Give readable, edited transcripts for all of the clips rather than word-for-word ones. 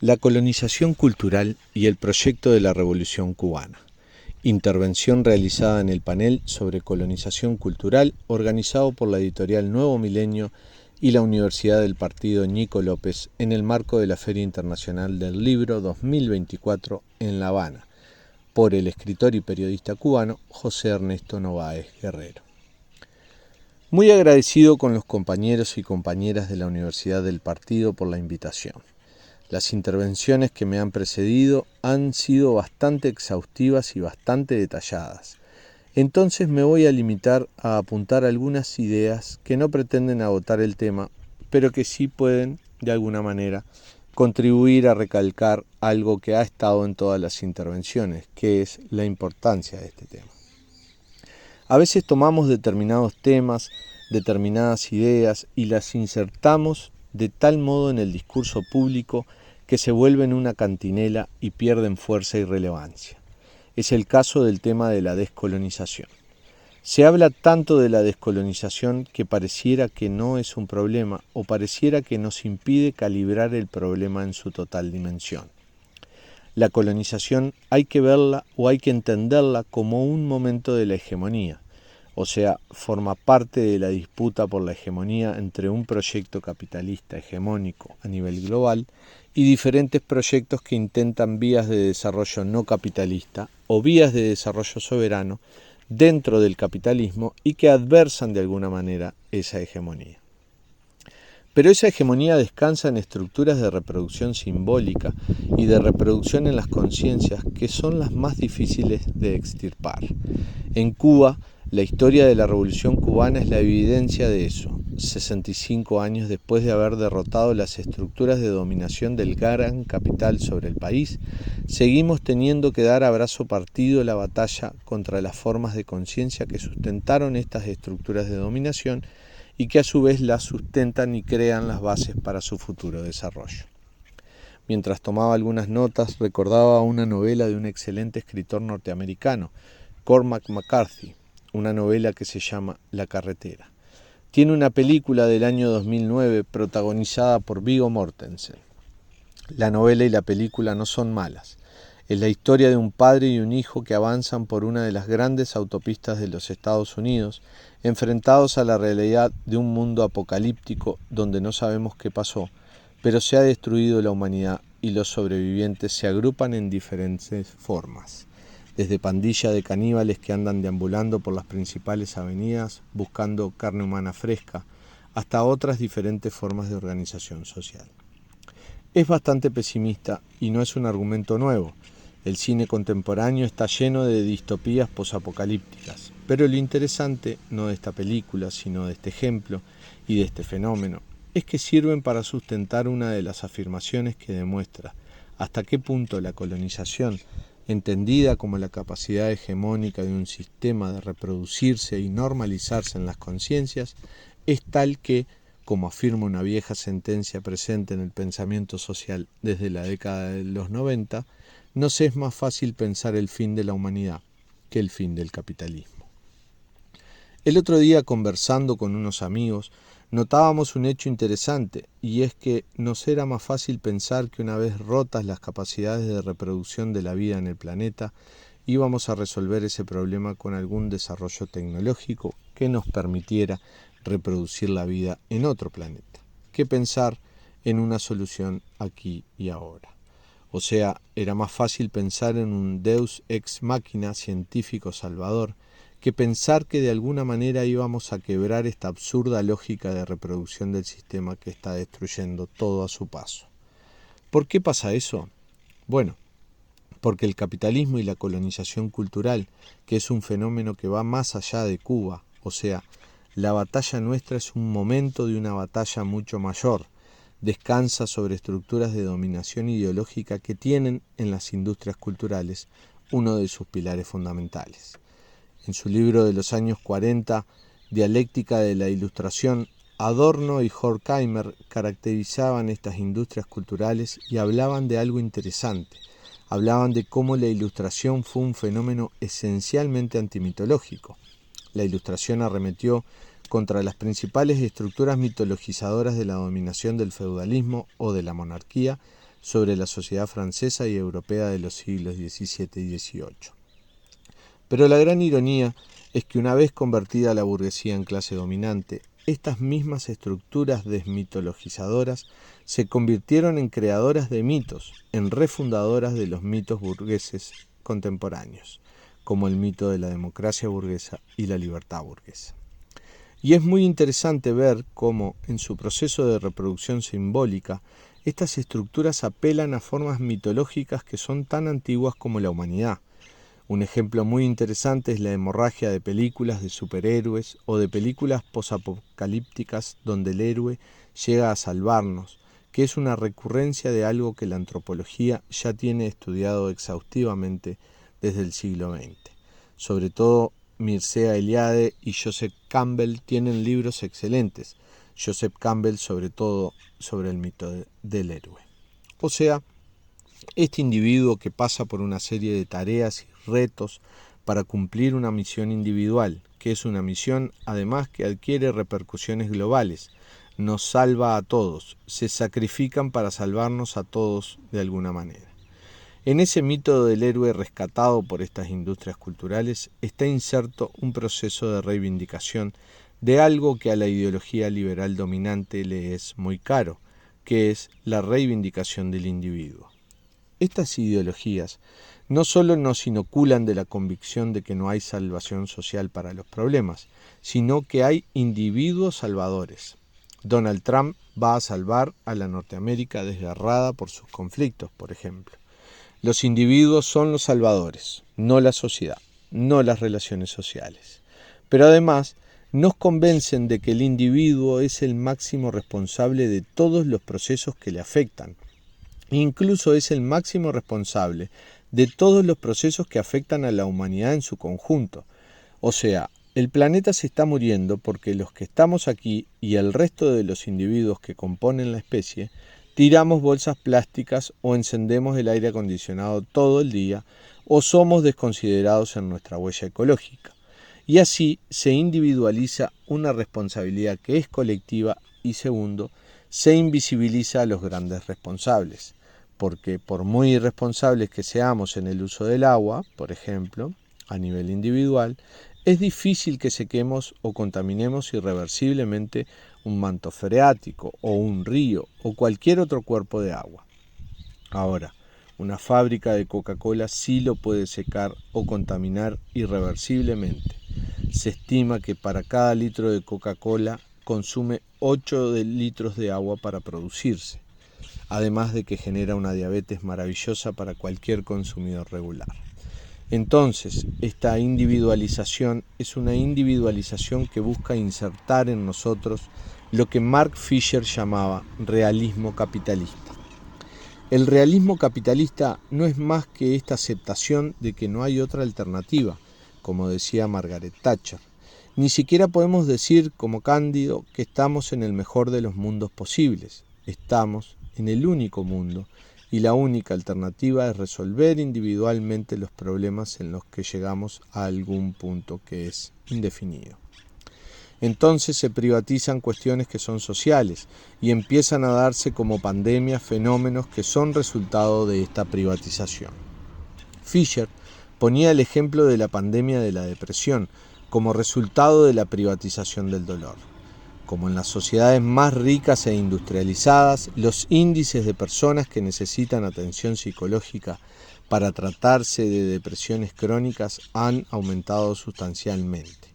La colonización cultural y el proyecto de la Revolución Cubana. Intervención realizada en el panel sobre colonización cultural organizado por la editorial Nuevo Milenio y la Universidad del Partido Ñico López en el marco de la Feria Internacional del Libro 2024 en La Habana, por el escritor y periodista cubano José Ernesto Novaes Guerrero. Muy agradecido con los compañeros y compañeras de la Universidad del Partido por la invitación. Las intervenciones que me han precedido han sido bastante exhaustivas y bastante detalladas. Entonces me voy a limitar a apuntar algunas ideas que no pretenden agotar el tema, pero que sí pueden, de alguna manera, contribuir a recalcar algo que ha estado en todas las intervenciones, que es la importancia de este tema. A veces tomamos determinados temas, determinadas ideas y las insertamos de tal modo en el discurso público que se vuelven una cantinela y pierden fuerza y relevancia. Es el caso del tema de la descolonización. Se habla tanto de la descolonización que pareciera que no es un problema o pareciera que nos impide calibrar el problema en su total dimensión. La colonización hay que verla o hay que entenderla como un momento de la hegemonía, o sea, forma parte de la disputa por la hegemonía entre un proyecto capitalista hegemónico a nivel global y diferentes proyectos que intentan vías de desarrollo no capitalista o vías de desarrollo soberano dentro del capitalismo y que adversan de alguna manera esa hegemonía. Pero esa hegemonía descansa en estructuras de reproducción simbólica y de reproducción en las conciencias que son las más difíciles de extirpar. En Cuba, la historia de la Revolución Cubana es la evidencia de eso. 65 años después de haber derrotado las estructuras de dominación del gran capital sobre el país, seguimos teniendo que dar a brazo partido la batalla contra las formas de conciencia que sustentaron estas estructuras de dominación y que a su vez las sustentan y crean las bases para su futuro desarrollo. Mientras tomaba algunas notas, recordaba una novela de un excelente escritor norteamericano, Cormac McCarthy, una novela que se llama La carretera. Tiene una película del año 2009 protagonizada por Viggo Mortensen. La novela y la película no son malas. Es la historia de un padre y un hijo que avanzan por una de las grandes autopistas de los Estados Unidos, enfrentados a la realidad de un mundo apocalíptico donde no sabemos qué pasó, pero se ha destruido la humanidad y los sobrevivientes se agrupan en diferentes formas. Desde pandilla de caníbales que andan deambulando por las principales avenidas buscando carne humana fresca, hasta otras diferentes formas de organización social. Es bastante pesimista y no es un argumento nuevo. El cine contemporáneo está lleno de distopías posapocalípticas, pero lo interesante, no de esta película, sino de este ejemplo y de este fenómeno, es que sirven para sustentar una de las afirmaciones que demuestra hasta qué punto la colonización, entendida como la capacidad hegemónica de un sistema de reproducirse y normalizarse en las conciencias, es tal que, como afirma una vieja sentencia presente en el pensamiento social desde la década de los 90, nos es más fácil pensar el fin de la humanidad que el fin del capitalismo. El otro día, conversando con unos amigos, notábamos un hecho interesante, y es que nos era más fácil pensar que una vez rotas las capacidades de reproducción de la vida en el planeta, íbamos a resolver ese problema con algún desarrollo tecnológico que nos permitiera reproducir la vida en otro planeta, que pensar en una solución aquí y ahora. O sea, era más fácil pensar en un Deus ex machina científico salvador que pensar que de alguna manera íbamos a quebrar esta absurda lógica de reproducción del sistema que está destruyendo todo a su paso. ¿Por qué pasa eso? Bueno, porque el capitalismo y la colonización cultural, que es un fenómeno que va más allá de Cuba, o sea, la batalla nuestra es un momento de una batalla mucho mayor, descansa sobre estructuras de dominación ideológica que tienen en las industrias culturales uno de sus pilares fundamentales. En su libro de los años 40, Dialéctica de la Ilustración, Adorno y Horkheimer caracterizaban estas industrias culturales y hablaban de algo interesante. Hablaban de cómo la Ilustración fue un fenómeno esencialmente antimitológico. La Ilustración arremetió contra las principales estructuras mitologizadoras de la dominación del feudalismo o de la monarquía, sobre la sociedad francesa y europea de los siglos XVII y XVIII. Pero la gran ironía es que una vez convertida la burguesía en clase dominante, estas mismas estructuras desmitologizadoras se convirtieron en creadoras de mitos, en refundadoras de los mitos burgueses contemporáneos, como el mito de la democracia burguesa y la libertad burguesa. Y es muy interesante ver cómo, en su proceso de reproducción simbólica, estas estructuras apelan a formas mitológicas que son tan antiguas como la humanidad. Un ejemplo muy interesante es la hemorragia de películas de superhéroes o de películas posapocalípticas donde el héroe llega a salvarnos, que es una recurrencia de algo que la antropología ya tiene estudiado exhaustivamente desde el siglo XX. Sobre todo, Mircea Eliade y Joseph Campbell tienen libros excelentes. Joseph Campbell sobre todo sobre el mito del héroe. O sea, este individuo que pasa por una serie de tareas y retos para cumplir una misión individual, que es una misión además que adquiere repercusiones globales, nos salva a todos, se sacrifican para salvarnos a todos de alguna manera. En ese mito del héroe rescatado por estas industrias culturales está inserto un proceso de reivindicación de algo que a la ideología liberal dominante le es muy caro, que es la reivindicación del individuo. Estas ideologías no solo nos inoculan de la convicción de que no hay salvación social para los problemas, sino que hay individuos salvadores. Donald Trump va a salvar a la Norteamérica desgarrada por sus conflictos, por ejemplo. Los individuos son los salvadores, no la sociedad, no las relaciones sociales. Pero además nos convencen de que el individuo es el máximo responsable de todos los procesos que le afectan. Incluso es el máximo responsable de todos los procesos que afectan a la humanidad en su conjunto. O sea, el planeta se está muriendo porque los que estamos aquí y el resto de los individuos que componen la especie tiramos bolsas plásticas o encendemos el aire acondicionado todo el día o somos desconsiderados en nuestra huella ecológica. Y así se individualiza una responsabilidad que es colectiva y segundo, se invisibiliza a los grandes responsables. Porque por muy irresponsables que seamos en el uso del agua, por ejemplo, a nivel individual, es difícil que sequemos o contaminemos irreversiblemente un manto freático o un río o cualquier otro cuerpo de agua. Ahora, una fábrica de Coca-Cola sí lo puede secar o contaminar irreversiblemente. Se estima que para cada litro de Coca-Cola consume 8 litros de agua para producirse, además de que genera una diabetes maravillosa para cualquier consumidor regular. Entonces, esta individualización es una individualización que busca insertar en nosotros lo que Mark Fisher llamaba realismo capitalista. El realismo capitalista no es más que esta aceptación de que no hay otra alternativa, como decía Margaret Thatcher. Ni siquiera podemos decir, como Cándido, que estamos en el mejor de los mundos posibles. Estamos en el único mundo y la única alternativa es resolver individualmente los problemas en los que llegamos a algún punto que es indefinido. Entonces se privatizan cuestiones que son sociales y empiezan a darse como pandemias fenómenos que son resultado de esta privatización. Fisher ponía el ejemplo de la pandemia de la depresión como resultado de la privatización del dolor. Como en las sociedades más ricas e industrializadas, los índices de personas que necesitan atención psicológica para tratarse de depresiones crónicas han aumentado sustancialmente.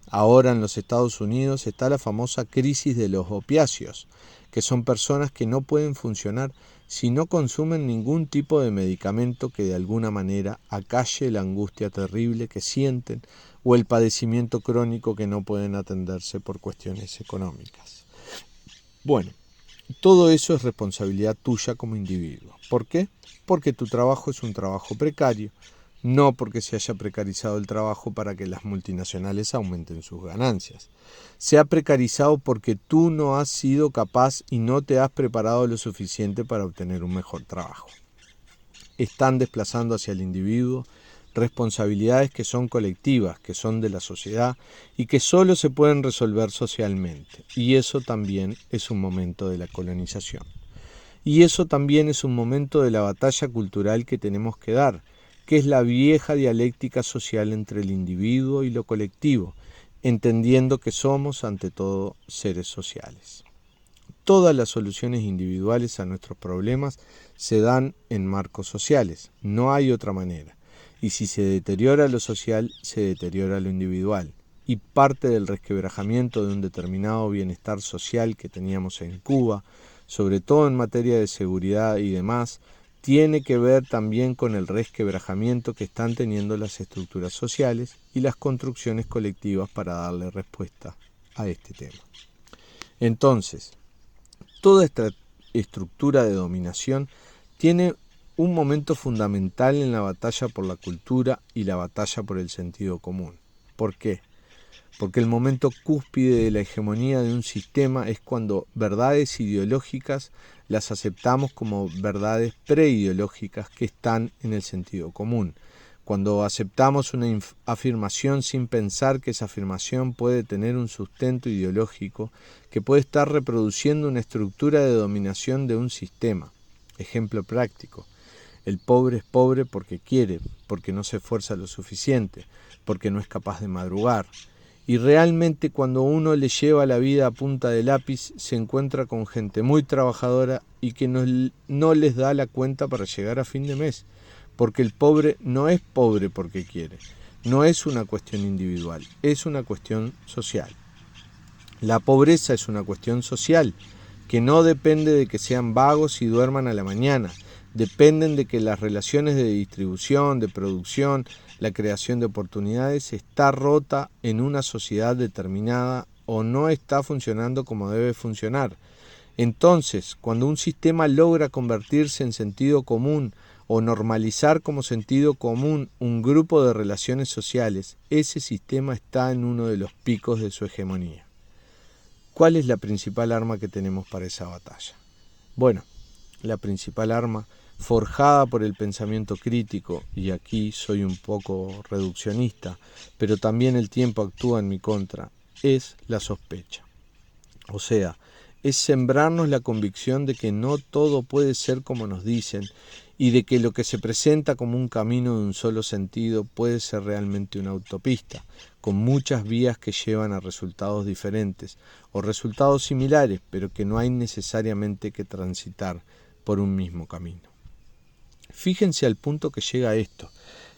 Ahora en los Estados Unidos está la famosa crisis de los opiáceos, que son personas que no pueden funcionar si no consumen ningún tipo de medicamento que de alguna manera acalle la angustia terrible que sienten o el padecimiento crónico que no pueden atenderse por cuestiones económicas. Bueno, todo eso es responsabilidad tuya como individuo. ¿Por qué? Porque tu trabajo es un trabajo precario, no porque se haya precarizado el trabajo para que las multinacionales aumenten sus ganancias. Se ha precarizado porque tú no has sido capaz y no te has preparado lo suficiente para obtener un mejor trabajo. Están desplazando hacia el individuo responsabilidades que son colectivas, que son de la sociedad y que solo se pueden resolver socialmente. Y eso también es un momento de la colonización. Y eso también es un momento de la batalla cultural que tenemos que dar, que es la vieja dialéctica social entre el individuo y lo colectivo, entendiendo que somos, ante todo, seres sociales. Todas las soluciones individuales a nuestros problemas se dan en marcos sociales, no hay otra manera. Y si se deteriora lo social, se deteriora lo individual. Y parte del resquebrajamiento de un determinado bienestar social que teníamos en Cuba, sobre todo en materia de seguridad y demás, tiene que ver también con el resquebrajamiento que están teniendo las estructuras sociales y las construcciones colectivas para darle respuesta a este tema. Entonces, toda esta estructura de dominación tiene un momento fundamental en la batalla por la cultura y la batalla por el sentido común. ¿Por qué? Porque el momento cúspide de la hegemonía de un sistema es cuando verdades ideológicas las aceptamos como verdades preideológicas que están en el sentido común. Cuando aceptamos una afirmación sin pensar que esa afirmación puede tener un sustento ideológico que puede estar reproduciendo una estructura de dominación de un sistema. Ejemplo práctico. El pobre es pobre porque quiere, porque no se esfuerza lo suficiente, porque no es capaz de madrugar. Y realmente cuando uno le lleva la vida a punta de lápiz se encuentra con gente muy trabajadora y que no les da la cuenta para llegar a fin de mes. Porque el pobre no es pobre porque quiere, no es una cuestión individual, es una cuestión social. La pobreza es una cuestión social, que no depende de que sean vagos y duerman a la mañana, dependen de que las relaciones de distribución, de producción, la creación de oportunidades está rota en una sociedad determinada o no está funcionando como debe funcionar. Entonces, cuando un sistema logra convertirse en sentido común o normalizar como sentido común un grupo de relaciones sociales, ese sistema está en uno de los picos de su hegemonía. ¿Cuál es la principal arma que tenemos para esa batalla? Bueno, la principal arma, forjada por el pensamiento crítico, y aquí soy un poco reduccionista, pero también el tiempo actúa en mi contra, es la sospecha. O sea, es sembrarnos la convicción de que no todo puede ser como nos dicen y de que lo que se presenta como un camino de un solo sentido puede ser realmente una autopista, con muchas vías que llevan a resultados diferentes o resultados similares, pero que no hay necesariamente que transitar por un mismo camino. Fíjense al punto que llega esto,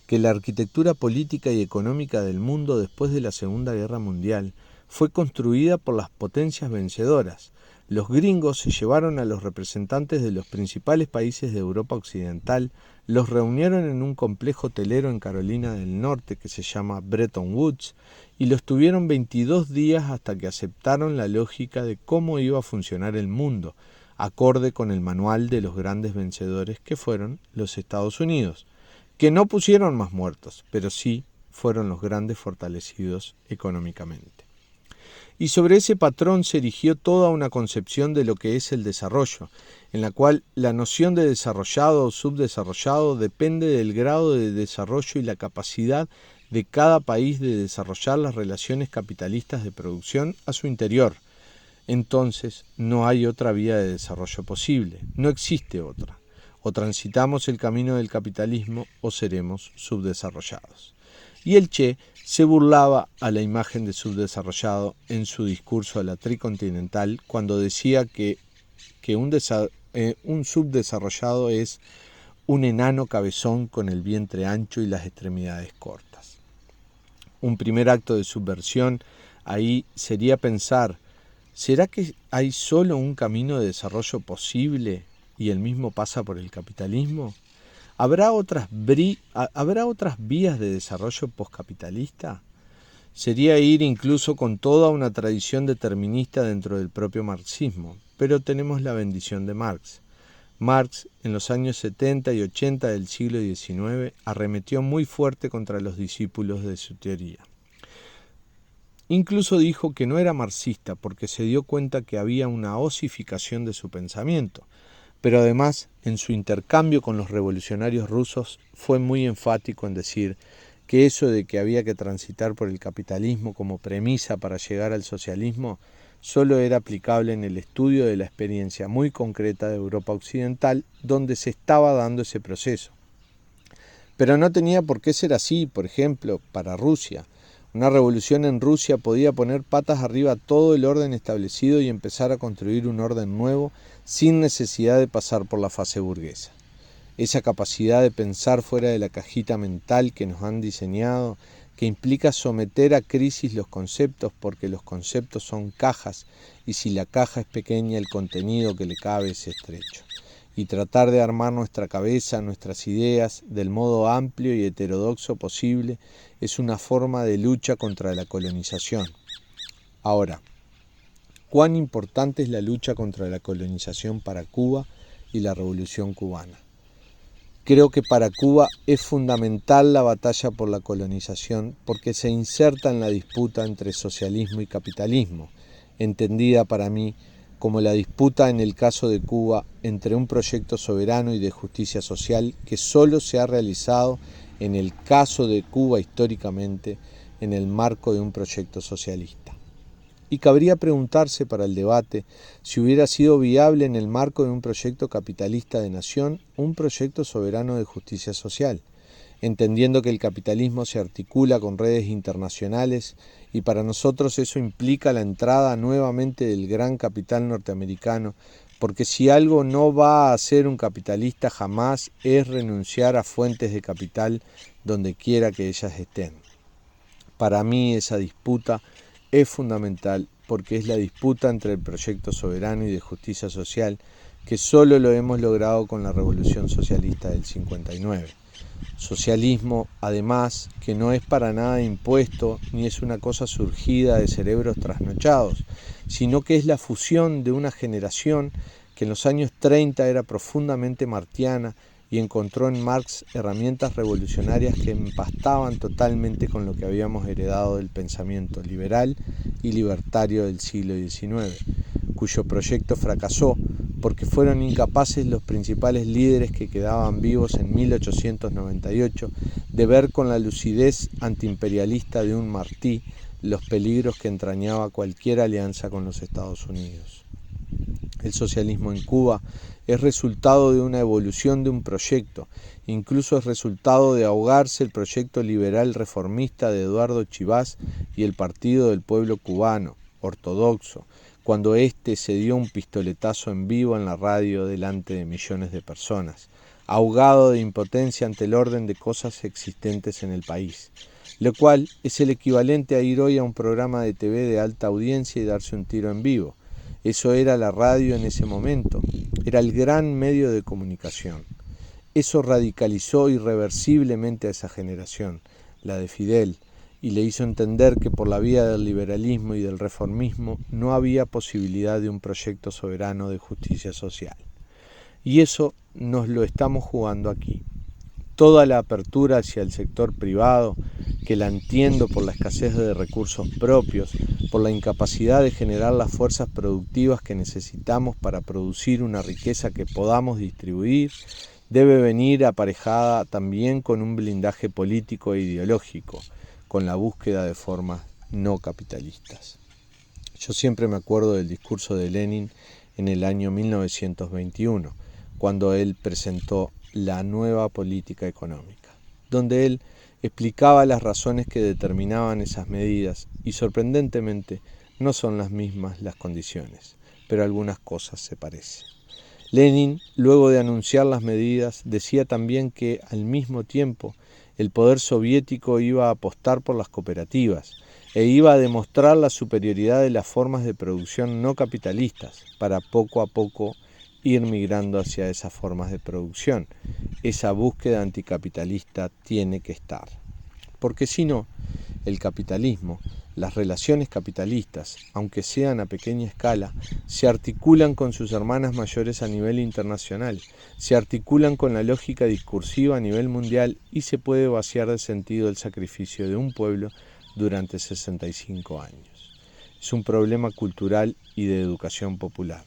que la arquitectura política y económica del mundo después de la Segunda Guerra Mundial fue construida por las potencias vencedoras. Los gringos se llevaron a los representantes de los principales países de Europa Occidental, los reunieron en un complejo hotelero en Carolina del Norte que se llama Bretton Woods y los tuvieron 22 días hasta que aceptaron la lógica de cómo iba a funcionar el mundo, acorde con el manual de los grandes vencedores que fueron los Estados Unidos, que no pusieron más muertos, pero sí fueron los grandes fortalecidos económicamente. Y sobre ese patrón se erigió toda una concepción de lo que es el desarrollo, en la cual la noción de desarrollado o subdesarrollado depende del grado de desarrollo y la capacidad de cada país de desarrollar las relaciones capitalistas de producción a su interior. Entonces, no hay otra vía de desarrollo posible, no existe otra. O transitamos el camino del capitalismo o seremos subdesarrollados. Y el Che se burlaba a la imagen de subdesarrollado en su discurso a la Tricontinental cuando decía que un subdesarrollado es un enano cabezón con el vientre ancho y las extremidades cortas. Un primer acto de subversión ahí sería pensar, ¿será que hay solo un camino de desarrollo posible y el mismo pasa por el capitalismo? ¿Habrá otras vías de desarrollo poscapitalista? Sería ir incluso con toda una tradición determinista dentro del propio marxismo, pero tenemos la bendición de Marx. Marx, en los años 70 y 80 del siglo XIX, arremetió muy fuerte contra los discípulos de su teoría. Incluso dijo que no era marxista porque se dio cuenta que había una osificación de su pensamiento, pero además, en su intercambio con los revolucionarios rusos, fue muy enfático en decir que eso de que había que transitar por el capitalismo como premisa para llegar al socialismo solo era aplicable en el estudio de la experiencia muy concreta de Europa Occidental, donde se estaba dando ese proceso. Pero no tenía por qué ser así, por ejemplo, para Rusia. Una revolución en Rusia podía poner patas arriba todo el orden establecido y empezar a construir un orden nuevo sin necesidad de pasar por la fase burguesa. Esa capacidad de pensar fuera de la cajita mental que nos han diseñado, que implica someter a crisis los conceptos porque los conceptos son cajas y si la caja es pequeña el contenido que le cabe es estrecho. Y tratar de armar nuestra cabeza, nuestras ideas, del modo amplio y heterodoxo posible, es una forma de lucha contra la colonización. Ahora, ¿cuán importante es la lucha contra la colonización para Cuba y la Revolución Cubana? Creo que para Cuba es fundamental la batalla por la colonización porque se inserta en la disputa entre socialismo y capitalismo, entendida para mí como la disputa en el caso de Cuba entre un proyecto soberano y de justicia social que solo se ha realizado en el caso de Cuba históricamente en el marco de un proyecto socialista. Y cabría preguntarse para el debate si hubiera sido viable en el marco de un proyecto capitalista de nación un proyecto soberano de justicia social, entendiendo que el capitalismo se articula con redes internacionales y para nosotros eso implica la entrada nuevamente del gran capital norteamericano, porque si algo no va a hacer un capitalista jamás es renunciar a fuentes de capital donde quiera que ellas estén. Para mí esa disputa es fundamental porque es la disputa entre el proyecto soberano y de justicia social que solo lo hemos logrado con la revolución socialista del 59. Socialismo, además, que no es para nada impuesto ni es una cosa surgida de cerebros trasnochados, sino que es la fusión de una generación que en los años 30 era profundamente martiana y encontró en Marx herramientas revolucionarias que empastaban totalmente con lo que habíamos heredado del pensamiento liberal y libertario del siglo XIX, cuyo proyecto fracasó porque fueron incapaces los principales líderes que quedaban vivos en 1898 de ver con la lucidez antiimperialista de un Martí los peligros que entrañaba cualquier alianza con los Estados Unidos. El socialismo en Cuba es resultado de una evolución de un proyecto, incluso es resultado de ahogarse el proyecto liberal reformista de Eduardo Chivás y el Partido del Pueblo Cubano, ortodoxo, cuando éste se dio un pistoletazo en vivo en la radio delante de millones de personas, ahogado de impotencia ante el orden de cosas existentes en el país, lo cual es el equivalente a ir hoy a un programa de TV de alta audiencia y darse un tiro en vivo. Eso era la radio en ese momento, era el gran medio de comunicación. Eso radicalizó irreversiblemente a esa generación, la de Fidel, y le hizo entender que por la vía del liberalismo y del reformismo no había posibilidad de un proyecto soberano de justicia social. Y eso nos lo estamos jugando aquí. Toda la apertura hacia el sector privado, que la entiendo por la escasez de recursos propios, por la incapacidad de generar las fuerzas productivas que necesitamos para producir una riqueza que podamos distribuir, debe venir aparejada también con un blindaje político e ideológico, con la búsqueda de formas no capitalistas. Yo siempre me acuerdo del discurso de Lenin en el año 1921, cuando él presentó la nueva política económica, donde él explicaba las razones que determinaban esas medidas y sorprendentemente no son las mismas las condiciones, pero algunas cosas se parecen. Lenin, luego de anunciar las medidas, decía también que al mismo tiempo el poder soviético iba a apostar por las cooperativas e iba a demostrar la superioridad de las formas de producción no capitalistas para poco a poco ir migrando hacia esas formas de producción. Esa búsqueda anticapitalista tiene que estar. Porque si no, el capitalismo, las relaciones capitalistas, aunque sean a pequeña escala, se articulan con sus hermanas mayores a nivel internacional, se articulan con la lógica discursiva a nivel mundial y se puede vaciar de sentido el sacrificio de un pueblo durante 65 años. Es un problema cultural y de educación popular.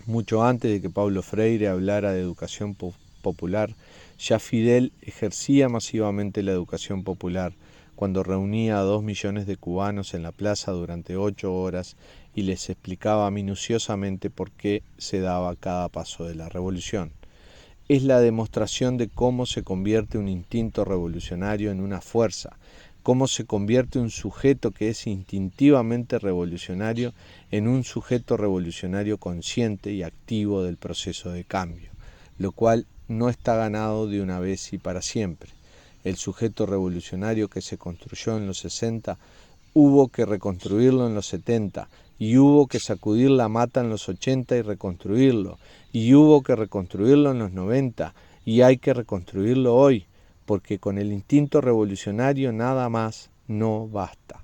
Mucho antes de que Paulo Freire hablara de educación popular, ya Fidel ejercía masivamente la educación popular cuando reunía a 2 millones de cubanos en la plaza durante 8 horas y les explicaba minuciosamente por qué se daba cada paso de la revolución. Es la demostración de cómo se convierte un instinto revolucionario en una fuerza, cómo se convierte un sujeto que es instintivamente revolucionario en un sujeto revolucionario consciente y activo del proceso de cambio, lo cual no está ganado de una vez y para siempre. El sujeto revolucionario que se construyó en los 60 hubo que reconstruirlo en los 70, y hubo que sacudir la mata en los 80 y reconstruirlo, y hubo que reconstruirlo en los 90, y hay que reconstruirlo hoy, porque con el instinto revolucionario nada más no basta.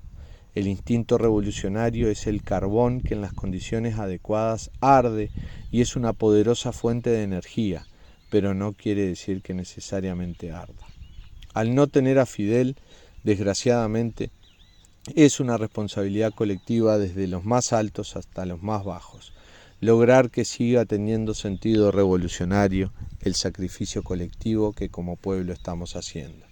El instinto revolucionario es el carbón que en las condiciones adecuadas arde y es una poderosa fuente de energía, pero no quiere decir que necesariamente arda. Al no tener a Fidel, desgraciadamente, es una responsabilidad colectiva desde los más altos hasta los más bajos. Lograr que siga teniendo sentido revolucionario el sacrificio colectivo que como pueblo estamos haciendo.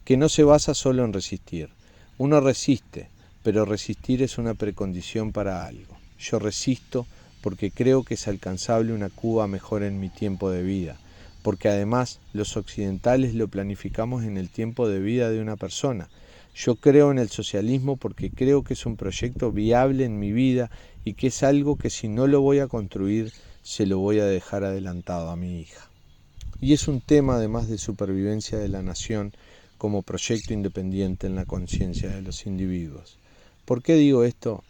Que no se basa solo en resistir. Uno resiste, pero resistir es una precondición para algo. Yo resisto porque creo que es alcanzable una Cuba mejor en mi tiempo de vida, porque además los occidentales lo planificamos en el tiempo de vida de una persona. Yo creo en el socialismo porque creo que es un proyecto viable en mi vida y que es algo que si no lo voy a construir, se lo voy a dejar adelantado a mi hija. Y es un tema además de supervivencia de la nación como proyecto independiente en la conciencia de los individuos. ¿Por qué digo esto?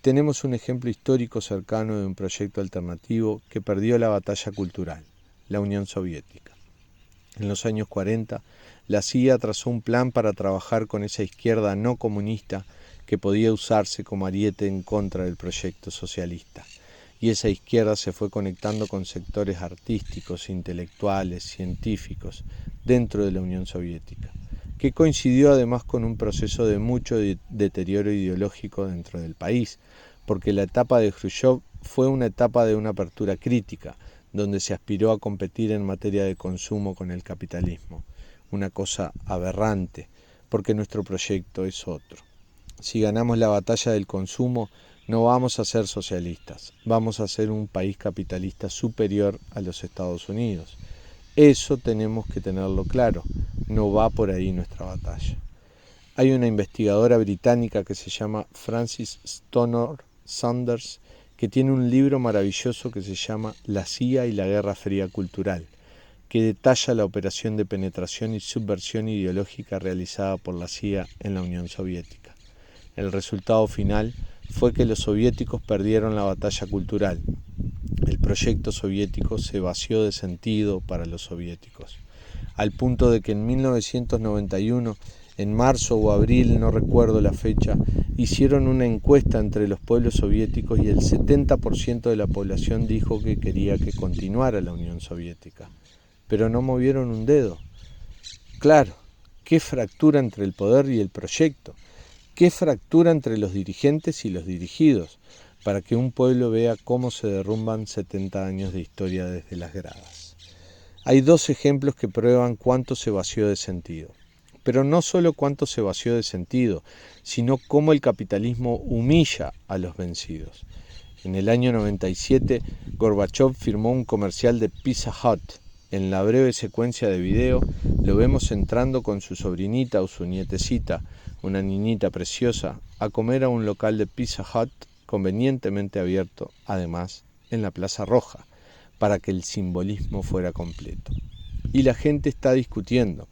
Tenemos un ejemplo histórico cercano de un proyecto alternativo que perdió la batalla cultural, la Unión Soviética. En los años 40, la CIA trazó un plan para trabajar con esa izquierda no comunista que podía usarse como ariete en contra del proyecto socialista. Y esa izquierda se fue conectando con sectores artísticos, intelectuales, científicos dentro de la Unión Soviética, que coincidió además con un proceso de mucho deterioro ideológico dentro del país, porque la etapa de Khrushchev fue una etapa de una apertura crítica, donde se aspiró a competir en materia de consumo con el capitalismo. Una cosa aberrante, porque nuestro proyecto es otro. Si ganamos la batalla del consumo, no vamos a ser socialistas, vamos a ser un país capitalista superior a los Estados Unidos. Eso tenemos que tenerlo claro, no va por ahí nuestra batalla. Hay una investigadora británica que se llama Frances Stonor Saunders, que tiene un libro maravilloso que se llama La CIA y la Guerra Fría Cultural, que detalla la operación de penetración y subversión ideológica realizada por la CIA en la Unión Soviética. El resultado final fue que los soviéticos perdieron la batalla cultural. El proyecto soviético se vació de sentido para los soviéticos, al punto de que en 1991, en marzo o abril, no recuerdo la fecha, hicieron una encuesta entre los pueblos soviéticos y el 70% de la población dijo que quería que continuara la Unión Soviética. Pero no movieron un dedo. Claro, qué fractura entre el poder y el proyecto, qué fractura entre los dirigentes y los dirigidos, para que un pueblo vea cómo se derrumban 70 años de historia desde las gradas. Hay dos ejemplos que prueban cuánto se vació de sentido. Pero no solo cuánto se vació de sentido, sino cómo el capitalismo humilla a los vencidos. En el año 97, Gorbachev firmó un comercial de Pizza Hut. En la breve secuencia de video lo vemos entrando con su sobrinita o su nietecita, una niñita preciosa, a comer a un local de Pizza Hut convenientemente abierto, además, en la Plaza Roja, para que el simbolismo fuera completo. Y la gente está discutiendo.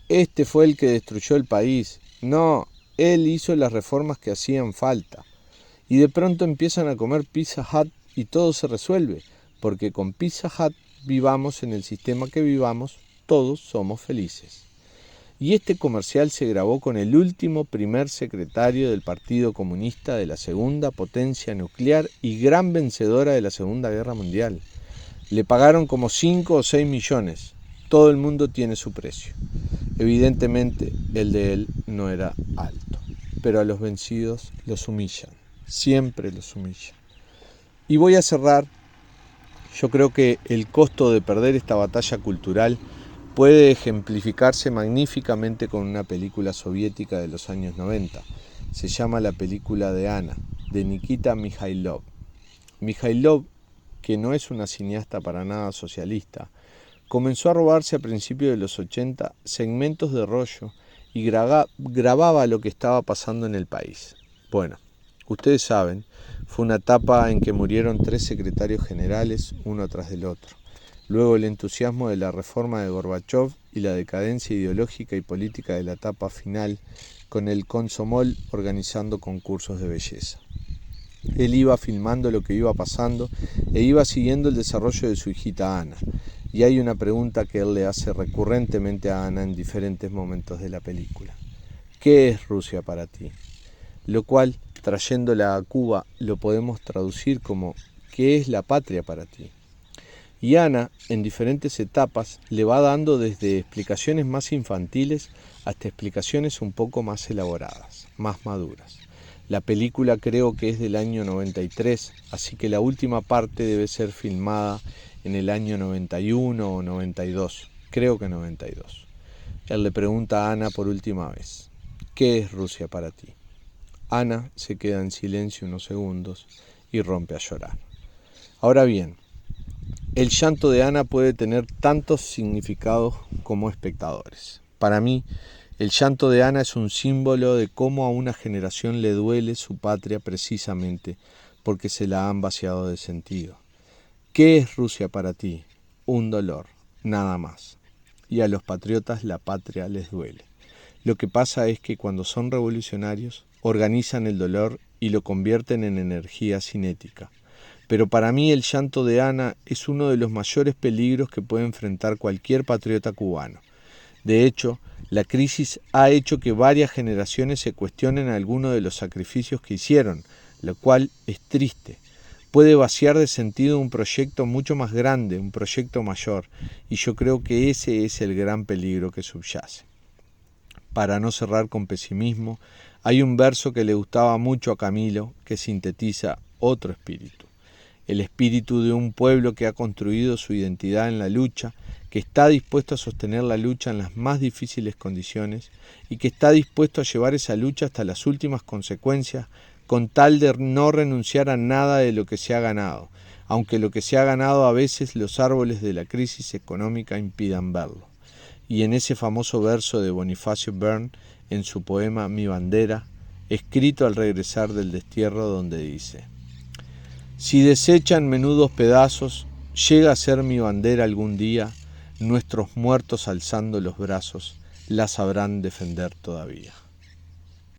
Este fue el que destruyó el país. No, él hizo las reformas que hacían falta. Y de pronto empiezan a comer Pizza Hut y todo se resuelve, porque con Pizza Hut, vivamos en el sistema que vivamos, todos somos felices. Y este comercial se grabó con el último primer secretario del Partido Comunista de la segunda potencia nuclear y gran vencedora de la Segunda Guerra Mundial. Le pagaron como 5 o 6 millones. Todo el mundo tiene su precio. Evidentemente, el de él no era alto, pero a los vencidos los humillan, siempre los humillan. Y voy a cerrar. Yo creo que el costo de perder esta batalla cultural puede ejemplificarse magníficamente con una película soviética de los años 90. Se llama La película de Ana. de Nikita Mikhailov. Mikhailov, que no es una cineasta para nada socialista, comenzó a robarse a principios de los 80 segmentos de rollo y grababa lo que estaba pasando en el país. Bueno, ustedes saben, fue una etapa en que murieron 3 secretarios generales, uno tras del otro. Luego el entusiasmo de la reforma de Gorbachov y la decadencia ideológica y política de la etapa final, con el Komsomol organizando concursos de belleza. Él iba filmando lo que iba pasando e iba siguiendo el desarrollo de su hijita Ana. Y hay una pregunta que él le hace recurrentemente a Ana en diferentes momentos de la película. ¿Qué es Rusia para ti? Lo cual, trayéndola a Cuba, lo podemos traducir como ¿qué es la patria para ti? Y Ana, en diferentes etapas, le va dando desde explicaciones más infantiles hasta explicaciones un poco más elaboradas, más maduras. La película creo que es del año 93, así que la última parte debe ser filmada en el año 91 o 92, creo que 92. Él le pregunta a Ana por última vez, ¿qué es Rusia para ti? Ana se queda en silencio unos segundos y rompe a llorar. Ahora bien, el llanto de Ana puede tener tantos significados como espectadores. Para mí, el llanto de Ana es un símbolo de cómo a una generación le duele su patria precisamente porque se la han vaciado de sentido. ¿Qué es Rusia para ti? Un dolor, nada más. Y a los patriotas la patria les duele. Lo que pasa es que cuando son revolucionarios, organizan el dolor y lo convierten en energía cinética. Pero para mí el llanto de Ana es uno de los mayores peligros que puede enfrentar cualquier patriota cubano. De hecho, la crisis ha hecho que varias generaciones se cuestionen algunos de los sacrificios que hicieron, lo cual es triste. Puede vaciar de sentido un proyecto mucho más grande, un proyecto mayor, y yo creo que ese es el gran peligro que subyace. Para no cerrar con pesimismo, hay un verso que le gustaba mucho a Camilo que sintetiza otro espíritu. El espíritu de un pueblo que ha construido su identidad en la lucha, que está dispuesto a sostener la lucha en las más difíciles condiciones y que está dispuesto a llevar esa lucha hasta las últimas consecuencias con tal de no renunciar a nada de lo que se ha ganado, aunque lo que se ha ganado a veces los árboles de la crisis económica impidan verlo. Y en ese famoso verso de Bonifacio Bern, en su poema Mi bandera, escrito al regresar del destierro, donde dice: si desechan menudos pedazos, llega a ser mi bandera algún día, nuestros muertos alzando los brazos la sabrán defender todavía.